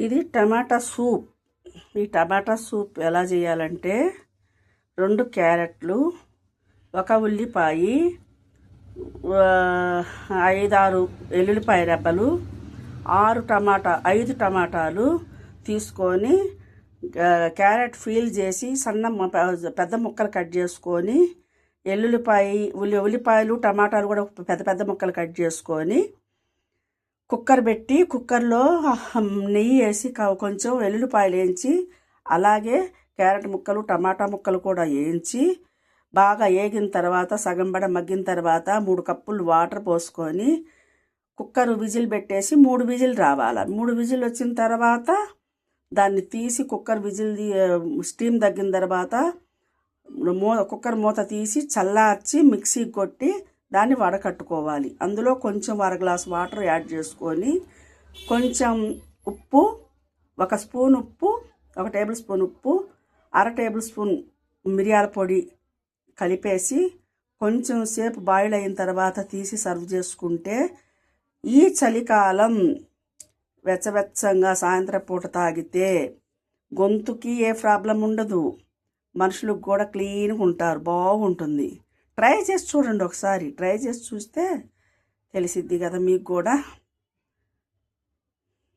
ఇది టమాటా సూప్. ఈ టమాటా సూప్ ఎలా చేయాలంటే 2 క్యారెట్లు, 1 ఉల్లిపాయ, 5-6 వెల్లుల్లిపాయ రెబ్బలు, 5 టమాటాలు తీసుకొని క్యారెట్ ఫీల్ చేసి పెద్ద ముక్కలు కట్ చేసుకొని, ఉల్లిపాయలు టమాటాలు కూడా పెద్ద పెద్ద ముక్కలు కట్ చేసుకొని కుక్కర్ పెట్టి కుక్కర్లో నెయ్యి వేసి కొంచెం వెల్లుల్లిపాయలు వేయించి, అలాగే క్యారెట్ ముక్కలు టమాటా ముక్కలు కూడా వేయించి బాగా వేగిన తర్వాత సగం బడ మగ్గిన తర్వాత 3 కప్పులు వాటర్ పోసుకొని కుక్కర్ విజిల్ పెట్టేసి 3 విజిల్ రావాలి. 3 విజిల్ వచ్చిన తర్వాత దాన్ని తీసి కుక్కర్ విజిల్ స్టీమ్ తగ్గిన తర్వాత కుక్కర్ మూత తీసి చల్లార్చి మిక్సీకి కొట్టి దాన్ని వడకట్టుకోవాలి. అందులో కొంచెం 1 గ్లాస్ వాటర్ యాడ్ చేసుకొని కొంచెం ఉప్పు, 1 స్పూన్ ఉప్పు, 1 టేబుల్ స్పూన్ ఉప్పు, 1/2 టేబుల్ స్పూన్ మిరియాల పొడి కలిపేసి కొంచెం సేపు బాయిల్ అయిన తర్వాత తీసి సర్వ్ చేసుకుంటే ఈ చలికాలం వెచ్చవెచ్చంగా సాయంత్రం పూట తాగితే గొంతుకి ఏ ప్రాబ్లం ఉండదు, మనుషులకు కూడా క్లీన్గా ఉంటారు, బాగుంటుంది. ట్రై చేసి చూడండి ఒకసారి. ట్రై చేసి చూస్తే తెలిసిద్ది కదా మీకు కూడా.